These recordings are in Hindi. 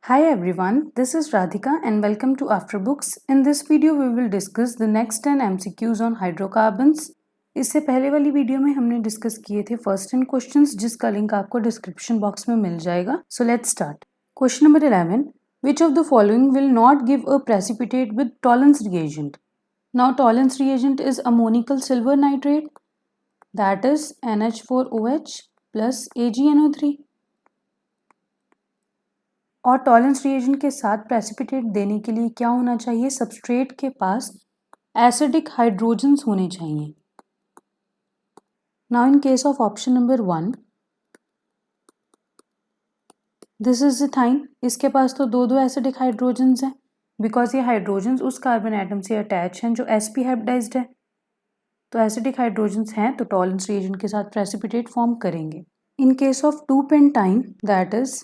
Hi everyone, this is Radhika and welcome to Afterbooks. In this video we will discuss the next 10 MCQs on hydrocarbons. इससे पहले वाली वीडियो में हमने डिस्कस किए थे फर्स्ट 10 क्वेश्चंस जिसका लिंक आपको डिस्क्रिप्शन बॉक्स में मिल जाएगा. So let's start. Question number 11. Which of the following will not give a precipitate with Tollens reagent? Now Tollens reagent is ammonical silver nitrate, that is NH4OH plus AgNO3. और टॉलेंस रिएजेंट के साथ प्रेसिपिटेट देने के लिए क्या होना चाहिए? सबस्ट्रेट के पास एसिडिक हाइड्रोजन्स होने चाहिए. Now in case of option number 1, this is ethyne. इसके पास तो दो एसिडिक हाइड्रोजन्स हैं बिकॉज ये हाइड्रोजन्स उस कार्बन एटम से अटैच हैं जो sp हाइब्रिडाइज्ड है. तो एसिडिक हाइड्रोजन्स हैं तो टॉलेंस रिएजेंट के साथ प्रेसिपिटेट फॉर्म करेंगे. In case of two pentyne, that is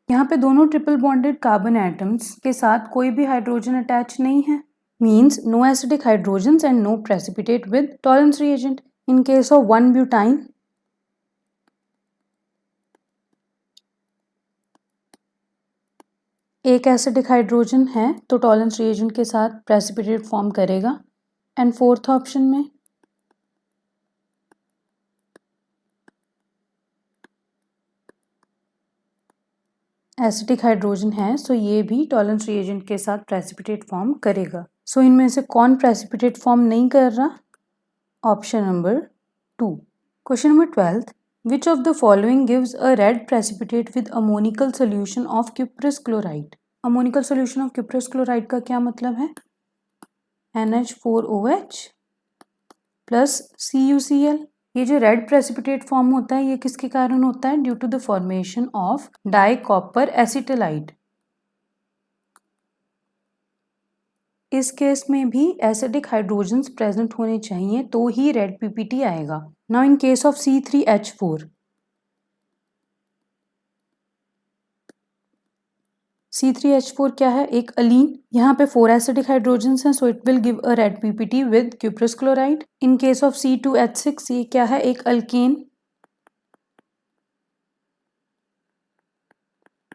यहाँ पे दोनों ट्रिपल बॉन्डेड कार्बन एटम्स के साथ कोई भी हाइड्रोजन अटैच नहीं है. Means no acidic hydrogens and no precipitate with Tollens reagent. In case of one butyne, एक एसिडिक हाइड्रोजन है तो टॉलेंस रिएजेंट के साथ प्रेसिपिटेट फॉर्म करेगा. एंड फोर्थ ऑप्शन में एसिडिक हाइड्रोजन है सो ये भी टॉलेंस रिएजेंट के साथ प्रेसिपिटेट फॉर्म करेगा. सो इनमें से कौन प्रेसिपिटेट फॉर्म नहीं कर रहा? Option number 2. Question number 12. Which of the following gives a red precipitate with ammonical solution of cuprous chloride? Ammonical solution of cuprous chloride का क्या मतलब है? NH4OH plus CuCl. ये जो रेड प्रेसिपिटेट फॉर्म होता है ये किसके कारण होता है? Due to the formation of di copper acetylide. इस केस में भी एसिडिक हाइड्रोजन्स प्रेजेंट होने चाहिए तो ही रेड पीपीटी आएगा. Now in case of C3H4, C3H4 क्या है? एक अलीन. यहाँ पे 4 एसिडिक हाइड्रोजन्स हैं सो it will give a red PPT with cuprous chloride. In case of C2H6 ये क्या है? एक अल्केन.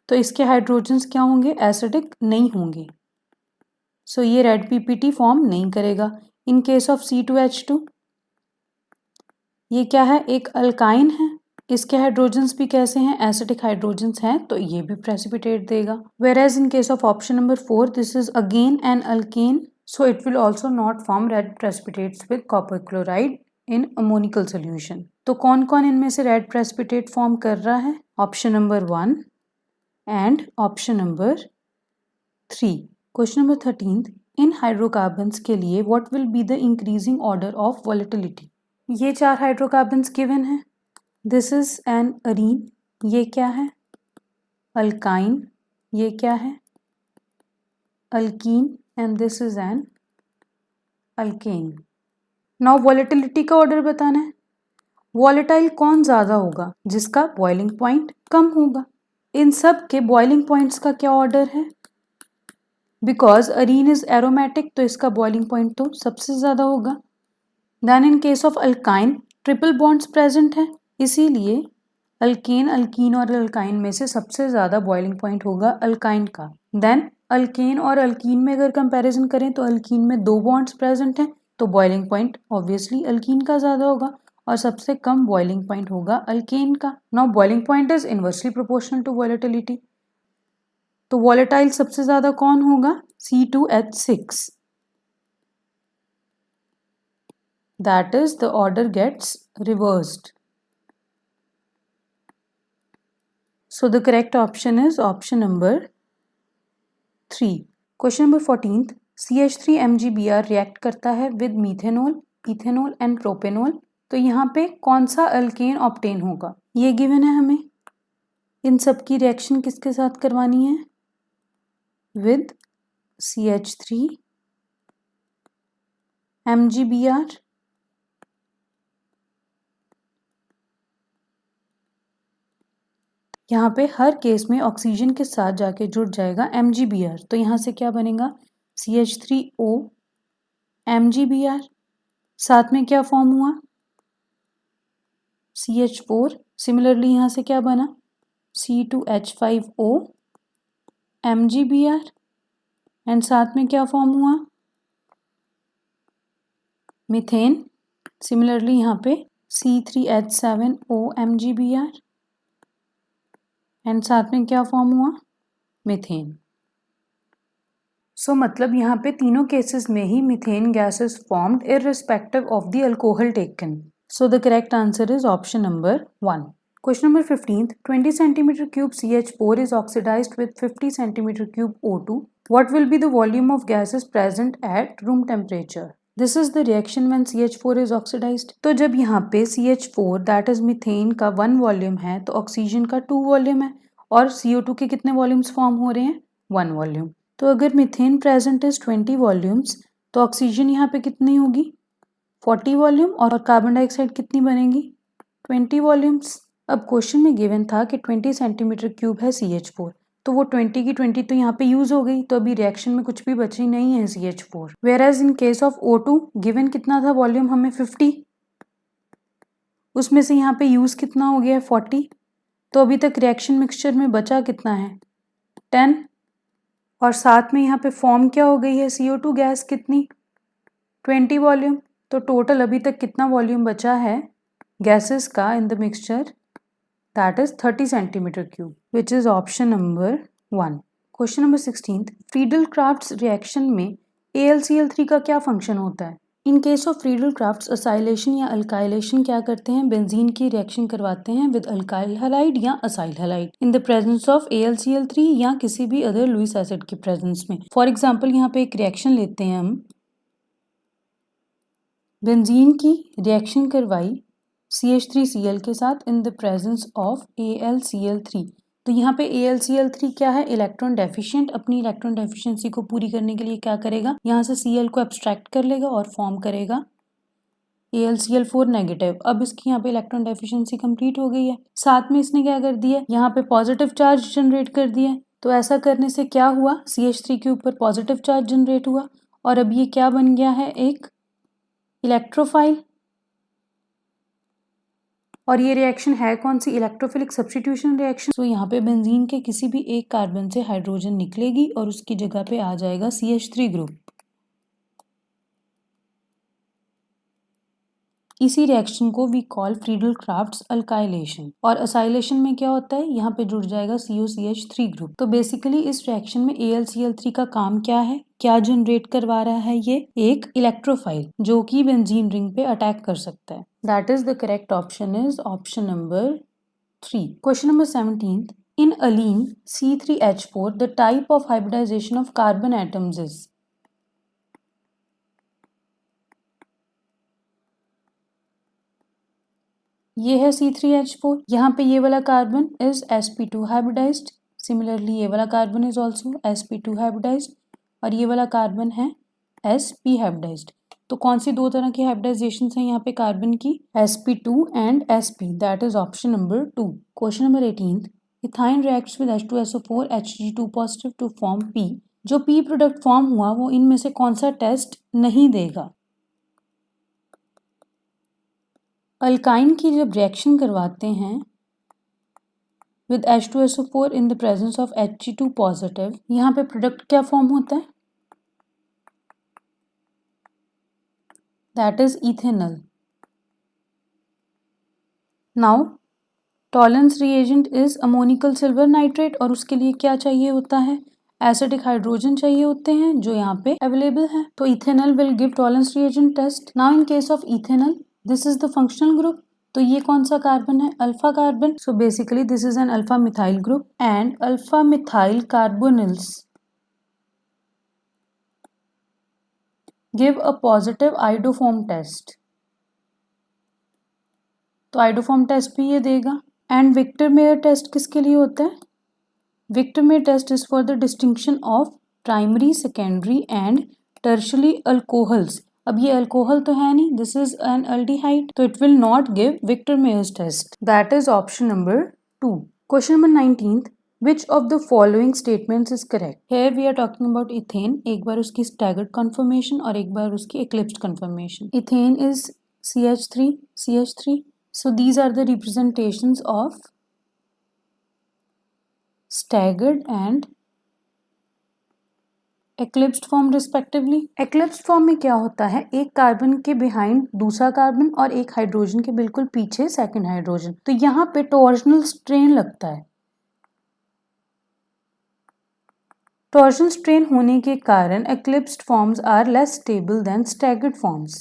तो इसके हाइड्रोजन्स क्या होंगे? एसिडिक नहीं होंगे सो ये रेड पीपीटी फॉर्म नहीं करेगा. इन केस ऑफ C2H2 ये क्या है? एक अल्काइन है. इसके हाइड्रोजन्स भी कैसे हैं? एसिडिक हाइड्रोजन्स हैं तो ये भी प्रेसिपिटेट देगा. Where in case of option number 4 this is again an alkane so it will also not form red precipitates with copper chloride in ammoniacal solution. तो कौन कौन इनमें से रेड प्रेसिपिटेट फॉर्म कर रहा है? Option number 1 and option number 3. Question number 13. In hydrocarbons के लिए what will be the increasing order of volatility? ये 4 हाइड्रोकार्बन्स गिवन है. This is N Areen. ये क्या है? अल्काइन. ये क्या है? Alkyne. And this is N alkane. Now volatility का ऑर्डर बताना है. वॉलेटाइल कौन ज़्यादा होगा? जिसका बॉइलिंग पॉइंट कम होगा. इन सब के बॉइलिंग पॉइंट्स का क्या ऑर्डर है? बिकॉज अरीन इज एरोमेटिक तो इसका बॉइलिंग पॉइंट तो सबसे ज़्यादा होगा. Then in case of alkyne triple bonds present है इसीलिए अल्केन, अल्कीन और अल्काइन में से सबसे ज़्यादा बॉइलिंग पॉइंट होगा अल्काइन का. देन अल्केन और अल्कीन में अगर कंपैरिजन करें तो अल्कीन में 2 बॉन्ड्स प्रेजेंट हैं तो बॉइलिंग पॉइंट ऑब्वियसली अल्कीन का ज़्यादा होगा और सबसे कम बॉइलिंग पॉइंट होगा अल्केन का. Now boiling point is inversely proportional to volatility. तो वॉलेटाइल सबसे ज़्यादा कौन होगा? C2H6. That is the order gets reversed. So the correct option is option number 3. Question number 14. CH3MgBr react करता है with methanol, ethanol and propanol. तो यहाँ पे कौन सा अल्केन ऑब्टेन होगा? ये गिवन है हमें. इन सब की रिएक्शन किसके साथ करवानी है? with CH3MgBr. यहाँ पे हर केस में ऑक्सीजन के साथ जाके जुड़ जाएगा MgBr. तो यहाँ से क्या बनेगा? CH3O MgBr. साथ में क्या फॉर्म हुआ? CH4, सिमिलरली यहाँ से क्या बना C2H5O MgBr एंड साथ में क्या फॉर्म हुआ मीथेन, सिमिलरली यहाँ पे C3H7O MgBr एंड साथ में क्या फॉर्म हुआ मीथेन। सो मतलब यहाँ पे तीनों केसेस में ही methane gas is formed irrespective of the alcohol taken. So the correct answer is option number 1। Question number 15th, 20 centimeter cube CH4 is oxidized with 50 centimeter cube O2. What will be the volume of gases present at room temperature? This is the reaction when CH4 is oxidized. तो जब यहाँ पे CH4 that is मीथेन का 1 वॉल्यूम है तो ऑक्सीजन का 2 वॉल्यूम है और CO2 के कितने वॉल्यूम्स फॉर्म हो रहे हैं 1 वॉल्यूम। तो अगर मीथेन प्रेजेंट इज 20 वॉल्यूम्स तो ऑक्सीजन यहाँ पे कितनी होगी 40 वॉल्यूम और कार्बन डाइऑक्साइड कितनी बनेगी 20 वॉल्यूम्स। अब क्वेश्चन में गिवन था कि 20 सेंटीमीटर क्यूब है CH4 तो वो 20 की 20 तो यहाँ पे यूज हो गई तो अभी रिएक्शन में कुछ भी बची नहीं है CH4। Where in case of O2 given कितना था वॉल्यूम हमें 50, उसमें से यहाँ पे यूज कितना हो गया है 40, तो अभी तक रिएक्शन मिक्सचर में बचा कितना है 10 और साथ में यहाँ पे फॉर्म क्या हो गई है CO2 गैस कितनी 20 वॉल्यूम। तो टोटल अभी तक कितना वॉल्यूम बचा है गैसेस का in the mixture that is 30 centimetre cube which is option number 1। Question number 16th, Friedel-crafts reaction में AlCl3 का क्या फंक्शन होता है। इन केस ऑफ फ्रीडल-क्राफ्ट्स असाइलेशन या अल्काइलेशन क्या करते हैं बेंजीन की रिएक्शन करवाते हैं विद अल्काइल हैलाइड या acyl halide in the presence of AlCl3 या किसी भी अदर लुईस एसिड के प्रेजेंस में। फॉर एग्जांपल यहाँ पे एक रिएक्शन लेते हैं हम, बेंजीन की रिएक्शन करवाई CH3Cl के साथ in the presence of AlCl3। तो यहाँ पे AlCl3 क्या है इलेक्ट्रॉन डेफिशिएंट, अपनी इलेक्ट्रॉन डेफिशिएंसी को पूरी करने के लिए क्या करेगा यहाँ से Cl को एब्स्ट्रैक्ट कर लेगा और फॉर्म करेगा AlCl4 नेगेटिव। अब इसकी यहाँ पे इलेक्ट्रॉन डेफिशिएंसी कंप्लीट हो गई है, साथ में इसने क्या कर दिया यहाँ पे पॉजिटिव चार्ज जनरेट कर दिया। तो ऐसा करने से क्या हुआ CH3 के ऊपर पॉजिटिव चार्ज जनरेट हुआ और अब ये क्या बन गया है एक इलेक्ट्रोफाइल। और ये रिएक्शन है कौन सी इलेक्ट्रोफिलिक सब्स्टिट्यूशन रिएक्शन। तो यहाँ पे बेंजीन के किसी भी एक कार्बन से हाइड्रोजन निकलेगी और उसकी जगह पे आ जाएगा CH3 ग्रुप। इसी रिएक्शन को वी कॉल फ्रीडल-क्राफ्ट्स अल्काइलेशन। और असाइलेशन में क्या होता है यहाँ पे जुड़ जाएगा COCH3 ग्रुप। तो बेसिकली इस रिएक्शन में AlCl3 का काम क्या है, क्या जनरेट करवा रहा है ये एक इलेक्ट्रोफाइल जो कि बेंजीन रिंग पे अटैक कर सकता है। That is the correct option is option number 3। Question number 17th, in alene C3H4 the type of hybridization of carbon atoms is। ये है C3H4, यहाँ पे ये वाला carbon is sp2 hybridised, similarly ये वाला carbon is also sp2 hybridised और ये वाला कार्बन है sp हाइब्रिडाइज्ड। तो कौन सी दो तरह की हाइब्रिडाइजेशन है यहाँ पे कार्बन की sp2 and sp, that is option number 2। Question number 18th, ethyne reacts with H2SO4 Hg2 positive to form P। जो P प्रोडक्ट फॉर्म हुआ वो इनमें से कौन सा टेस्ट नहीं देगा। अल्काइन की जब रिएक्शन करवाते हैं with H2SO4 in the presence of Hg2 positive, यहाँ पे प्रोडक्ट क्या फॉर्म होता है that is ethanol. Now Tollens reagent is ammoniacal silver nitrate और उसके लिए क्या चाहिए होता है एसिडिक हाइड्रोजन चाहिए होते हैं जो यहाँ पे अवेलेबल है। तो ethanol will give Tollens reagent test. Now in case of ethanol this is the functional group, तो ये कौन सा कार्बन है alpha carbon. So basically this is an alpha methyl group and alpha methyl carbonyls give a positive iodoform test. तो आइडोफॉर्म टेस्ट भी ये देगा। एंड विक्टर मेयर टेस्ट किसके लिए होता है Victor Meyer test is for the distinction of primary secondary and tertiary alcohols. अब ये अल्कोहल तो है नहीं, दिस इज एन अल्डिहाइड, तो it will not give Victor Meyer's test, that is option number 2। Question number 19th, which of the following statements is correct। Here we are talking about ethane, एक बार उसकी staggered conformation और एक बार उसकी eclipsed conformation। Ethane is CH3, CH3 So these are the representations of staggered and eclipsed form respectively. Eclipsed form में क्या होता है, एक कार्बन के बिहाइंड दूसरा कार्बन और एक हाइड्रोजन के बिल्कुल पीछे सेकंड हाइड्रोजन, तो यहाँ पे टॉर्शनल स्ट्रेन लगता है। टॉर्शनल स्ट्रेन होने के कारण eclipsed forms are less stable than staggered forms.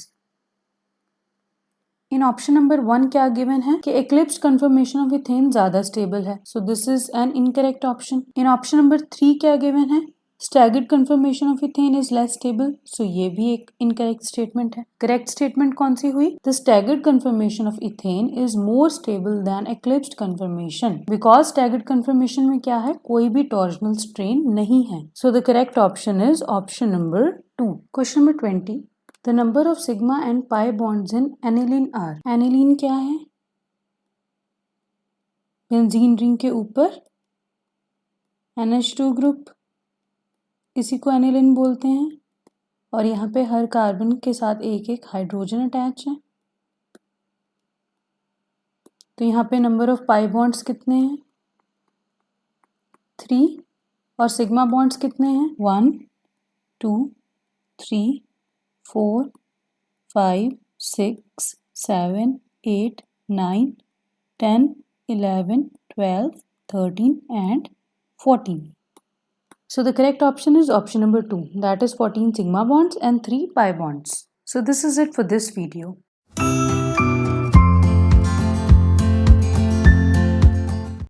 In option number 1 क्या गिवन है कि eclipsed conformation of ethane ज्यादा स्टेबल है, so this is an incorrect option. In option number 3 क्या गिवन है, staggered conformation of ethane is less stable, सो ये भी एक इनकरेक्ट स्टेटमेंट है। करेक्ट स्टेटमेंट कौन सी हुई, the staggered conformation of ethane is more stable than eclipsed conformation because staggered conformation में क्या है, कोई भी torsional strain नहीं है, so the correct option is option number 2. Question number 20. The number of sigma and pi bonds in aniline are. Aniline क्या है, बेंजीन रिंग के ऊपर NH2 ग्रुप, इसी को एनिलिन बोलते हैं, और यहाँ पे हर कार्बन के साथ एक एक हाइड्रोजन अटैच है। तो यहाँ पे नंबर ऑफ पाई बॉन्ड्स कितने हैं, 3, और सिग्मा बॉन्ड्स कितने हैं, 1 2 3 4 5 6 7 8 9 10 11 12 13 and 14. So the correct option is option number 2, that is 14 sigma bonds and 3 pi bonds. So this is it for this video.